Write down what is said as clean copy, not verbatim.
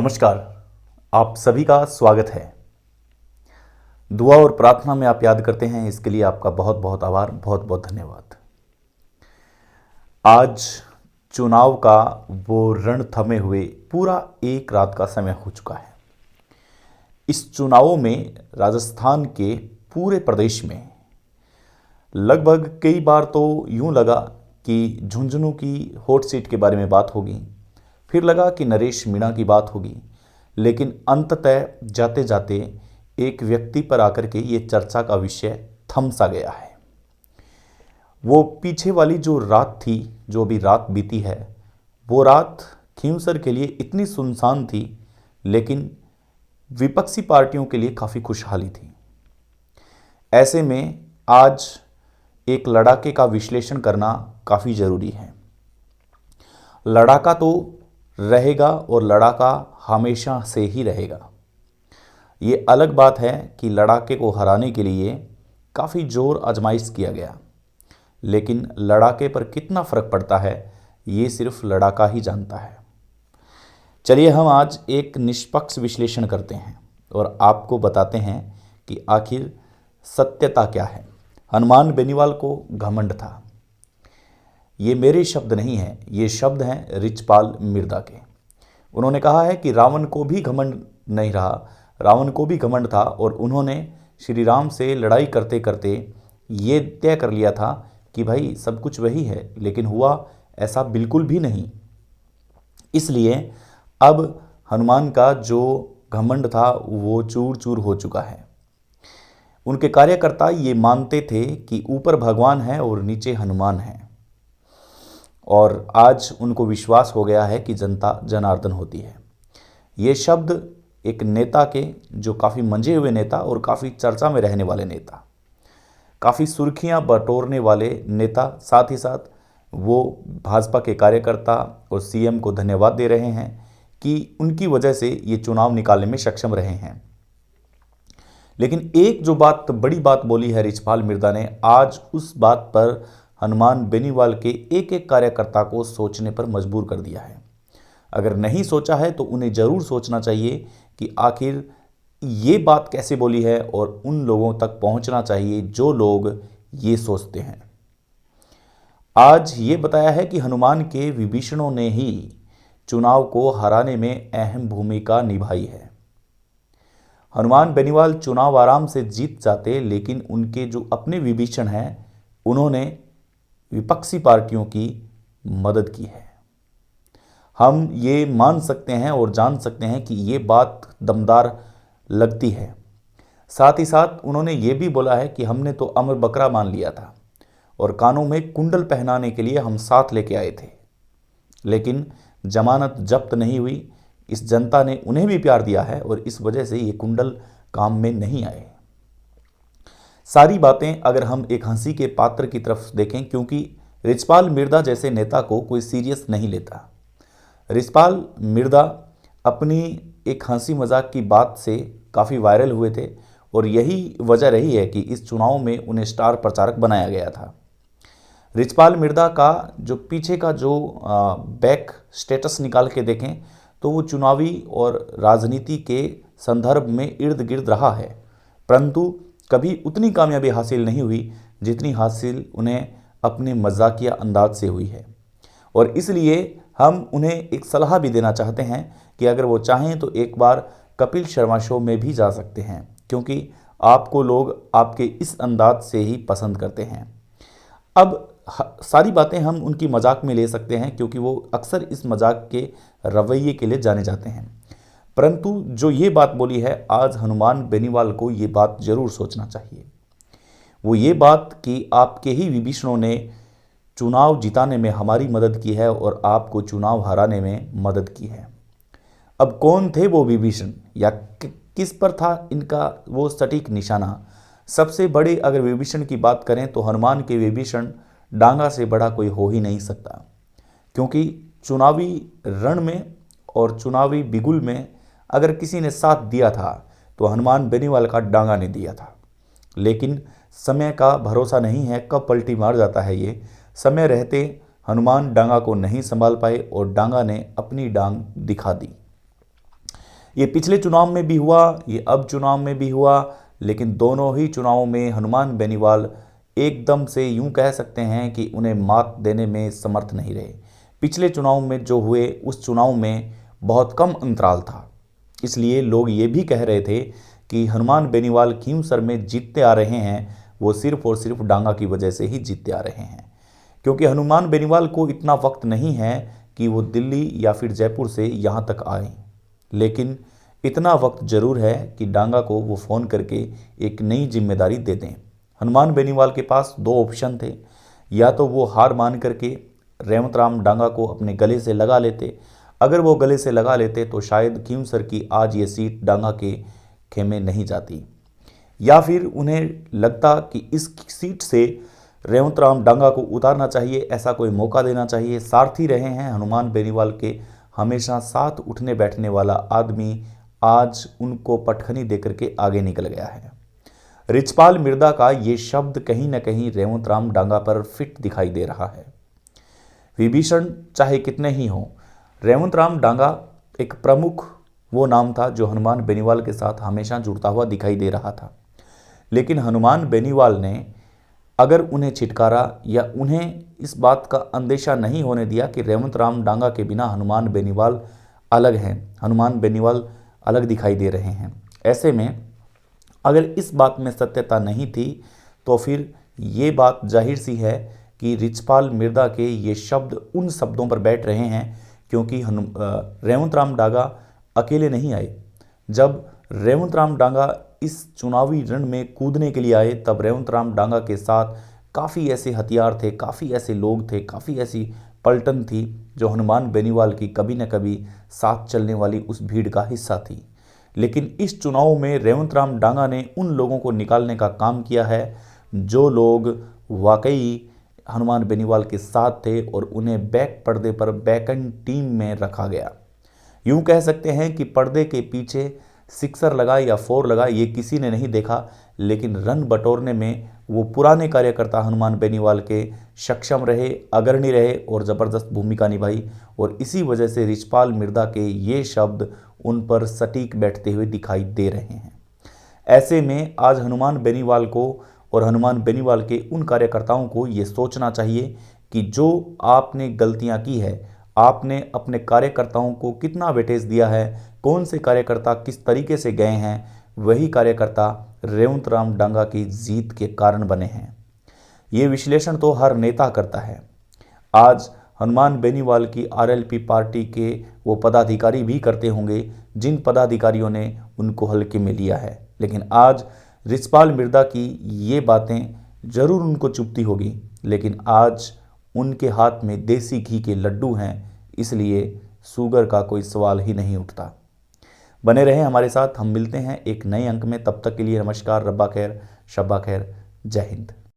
नमस्कार। आप सभी का स्वागत है। दुआ और प्रार्थना में आप याद करते हैं, इसके लिए आपका बहुत बहुत आभार, बहुत बहुत धन्यवाद। आज चुनाव का वो रण थमे हुए पूरा एक रात का समय हो चुका है। इस चुनावों में राजस्थान के पूरे प्रदेश में लगभग कई बार तो यूं लगा कि झुंझुनू की हॉट सीट के बारे में बात होगी, फिर लगा कि नरेश मीणा की बात होगी, लेकिन अंततः जाते जाते एक व्यक्ति पर आकर के ये चर्चा का विषय थम सा गया है। वो पीछे वाली जो रात थी, जो अभी रात बीती है, वो रात खींवसर के लिए इतनी सुनसान थी, लेकिन विपक्षी पार्टियों के लिए काफ़ी खुशहाली थी। ऐसे में आज एक लड़ाके का विश्लेषण करना काफ़ी ज़रूरी है। लड़ाका तो रहेगा और लड़ाका हमेशा से ही रहेगा। ये अलग बात है कि लड़ाके को हराने के लिए काफ़ी जोर आजमाइश किया गया, लेकिन लड़ाके पर कितना फ़र्क पड़ता है ये सिर्फ लड़ाका ही जानता है। चलिए हम आज एक निष्पक्ष विश्लेषण करते हैं और आपको बताते हैं कि आखिर सत्यता क्या है। हनुमान बेनीवाल को घमंड था। ये मेरे शब्द नहीं हैं, ये शब्द हैं रिचपाल मिर्दा के। उन्होंने कहा है कि रावण को भी घमंड नहीं रहा, रावण को भी घमंड था और उन्होंने श्री राम से लड़ाई करते करते ये तय कर लिया था कि भाई सब कुछ वही है, लेकिन हुआ ऐसा बिल्कुल भी नहीं। इसलिए अब हनुमान का जो घमंड था वो चूर चूर हो चुका है। उनके कार्यकर्ता ये मानते थे कि ऊपर भगवान है और नीचे हनुमान है, और आज उनको विश्वास हो गया है कि जनता जनार्दन होती है। ये शब्द एक नेता के, जो काफ़ी मंझे हुए नेता और काफ़ी चर्चा में रहने वाले नेता, काफ़ी सुर्खियां बटोरने वाले नेता, साथ ही साथ वो भाजपा के कार्यकर्ता और सीएम को धन्यवाद दे रहे हैं कि उनकी वजह से ये चुनाव निकालने में सक्षम रहे हैं। लेकिन एक जो बात, बड़ी बात बोली है रिचपाल मिर्दा ने, आज उस बात पर हनुमान बेनीवाल के एक एक कार्यकर्ता को सोचने पर मजबूर कर दिया है। अगर नहीं सोचा है तो उन्हें ज़रूर सोचना चाहिए कि आखिर ये बात कैसे बोली है, और उन लोगों तक पहुंचना चाहिए जो लोग ये सोचते हैं। आज ये बताया है कि हनुमान के विभीषणों ने ही चुनाव को हराने में अहम भूमिका निभाई है। हनुमान बेनीवाल चुनाव आराम से जीत जाते, लेकिन उनके जो अपने विभीषण हैं उन्होंने विपक्षी पार्टियों की मदद की है। हम ये मान सकते हैं और जान सकते हैं कि ये बात दमदार लगती है। साथ ही साथ उन्होंने ये भी बोला है कि हमने तो अमर बकरा मान लिया था और कानों में कुंडल पहनाने के लिए हम साथ लेके आए थे, लेकिन जमानत जब्त नहीं हुई। इस जनता ने उन्हें भी प्यार दिया है और इस वजह से ये कुंडल काम में नहीं आए। सारी बातें अगर हम एक हंसी के पात्र की तरफ देखें, क्योंकि रिचपाल मिर्दा जैसे नेता को कोई सीरियस नहीं लेता। रिचपाल मिर्दा अपनी एक हंसी मजाक की बात से काफ़ी वायरल हुए थे और यही वजह रही है कि इस चुनाव में उन्हें स्टार प्रचारक बनाया गया था। रिचपाल मिर्दा का जो पीछे का जो बैक स्टेटस निकाल के देखें तो वो चुनावी और राजनीति के संदर्भ में इर्द गिर्द रहा है, परंतु कभी उतनी कामयाबी हासिल नहीं हुई जितनी हासिल उन्हें अपने मजाकिया अंदाज से हुई है। और इसलिए हम उन्हें एक सलाह भी देना चाहते हैं कि अगर वो चाहें तो एक बार कपिल शर्मा शो में भी जा सकते हैं, क्योंकि आपको लोग आपके इस अंदाज से ही पसंद करते हैं। अब सारी बातें हम उनकी मजाक में ले सकते हैं, क्योंकि वो अक्सर इस मजाक के रवैये के लिए जाने जाते हैं, परंतु जो ये बात बोली है, आज हनुमान बेनीवाल को ये बात जरूर सोचना चाहिए। वो ये बात कि आपके ही विभीषणों ने चुनाव जिताने में हमारी मदद की है और आपको चुनाव हराने में मदद की है। अब कौन थे वो विभीषण, या किस पर था इनका वो सटीक निशाना? सबसे बड़े अगर विभीषण की बात करें तो हनुमान के विभीषण डांगा से बड़ा कोई हो ही नहीं सकता, क्योंकि चुनावी रण में और चुनावी बिगुल में अगर किसी ने साथ दिया था तो हनुमान बेनीवाल का डांगा ने दिया था। लेकिन समय का भरोसा नहीं है, कब पलटी मार जाता है ये। समय रहते हनुमान डांगा को नहीं संभाल पाए और डांगा ने अपनी डांग दिखा दी। ये पिछले चुनाव में भी हुआ, ये अब चुनाव में भी हुआ, लेकिन दोनों ही चुनावों में हनुमान बेनीवाल एकदम से यूं कह सकते हैं कि उन्हें मात देने में समर्थ नहीं रहे। पिछले चुनाव में जो हुए उस चुनाव में बहुत कम अंतराल था, इसलिए लोग ये भी कह रहे थे कि हनुमान बेनीवाल खींवसर में जीतते आ रहे हैं, वो सिर्फ और सिर्फ डांगा की वजह से ही जीतते आ रहे हैं, क्योंकि हनुमान बेनीवाल को इतना वक्त नहीं है कि वो दिल्ली या फिर जयपुर से यहाँ तक आए, लेकिन इतना वक्त जरूर है कि डांगा को वो फ़ोन करके एक नई जिम्मेदारी दे दें। हनुमान बेनीवाल के पास दो ऑप्शन थे, या तो वो हार मान करके रेवंत राम डांगा को अपने गले से लगा लेते। अगर वो गले से लगा लेते तो शायद खींवसर की आज ये सीट डांगा के खेमे नहीं जाती, या फिर उन्हें लगता कि इस सीट से रेवंत राम डांगा को उतारना चाहिए, ऐसा कोई मौका देना चाहिए। सारथी रहे हैं हनुमान बेनीवाल के हमेशा साथ उठने बैठने वाला आदमी आज उनको पटखनी देकर के आगे निकल गया है। रिचपाल मिर्दा का ये शब्द कहीं न कहीं रेवंत राम डांगा पर फिट दिखाई दे रहा है। विभीषण चाहे कितने ही हों, रेवंत राम डांगा एक प्रमुख वो नाम था जो हनुमान बेनीवाल के साथ हमेशा जुड़ता हुआ दिखाई दे रहा था। लेकिन हनुमान बेनीवाल ने अगर उन्हें छिटकारा या उन्हें इस बात का अंदेशा नहीं होने दिया कि रेवंत राम डांगा के बिना हनुमान बेनीवाल अलग हैं, हनुमान बेनीवाल अलग दिखाई दे रहे हैं, ऐसे में अगर इस बात में सत्यता नहीं थी तो फिर ये बात जाहिर सी है कि रिचपाल मिर्दा के ये शब्द उन शब्दों पर बैठ रहे हैं, क्योंकि रेवंत राम डांगा अकेले नहीं आए। जब रेवंत राम डांगा इस चुनावी रण में कूदने के लिए आए तब रेवंत राम डांगा के साथ काफ़ी ऐसे हथियार थे, काफ़ी ऐसे लोग थे, काफ़ी ऐसी पलटन थी जो हनुमान बेनीवाल की कभी न कभी साथ चलने वाली उस भीड़ का हिस्सा थी। लेकिन इस चुनाव में रेवंत राम डांगा ने उन लोगों को निकालने का काम किया है जो लोग वाकई हनुमान बेनीवाल के साथ थे और उन्हें बैक पर्दे पर बैकएंड टीम में रखा गया। यूं कह सकते हैं कि पर्दे के पीछे सिक्सर लगा या फोर लगा ये किसी ने नहीं देखा, लेकिन रन बटोरने में वो पुराने कार्यकर्ता हनुमान बेनीवाल के सक्षम रहे, अग्रणी रहे और ज़बरदस्त भूमिका निभाई, और इसी वजह से रिचपाल मिर्दा के ये शब्द उन पर सटीक बैठते हुए दिखाई दे रहे हैं। ऐसे में आज हनुमान बेनीवाल को और हनुमान बेनीवाल के उन कार्यकर्ताओं को ये सोचना चाहिए कि जो आपने गलतियां की है, आपने अपने कार्यकर्ताओं को कितना वेटेज दिया है, कौन से कार्यकर्ता किस तरीके से गए हैं, वही कार्यकर्ता रेवंत राम डांगा की जीत के कारण बने हैं। ये विश्लेषण तो हर नेता करता है। आज हनुमान बेनीवाल की आरएलपी पार्टी के वो पदाधिकारी भी करते होंगे जिन पदाधिकारियों ने उनको हल्के में लिया है, लेकिन आज रिचपाल मिर्दा की ये बातें जरूर उनको चुभती होगी, लेकिन आज उनके हाथ में देसी घी के लड्डू हैं, इसलिए शुगर का कोई सवाल ही नहीं उठता। बने रहें हमारे साथ, हम मिलते हैं एक नए अंक में। तब तक के लिए नमस्कार, रब्बा खैर, शब्बा खैर, जय हिंद।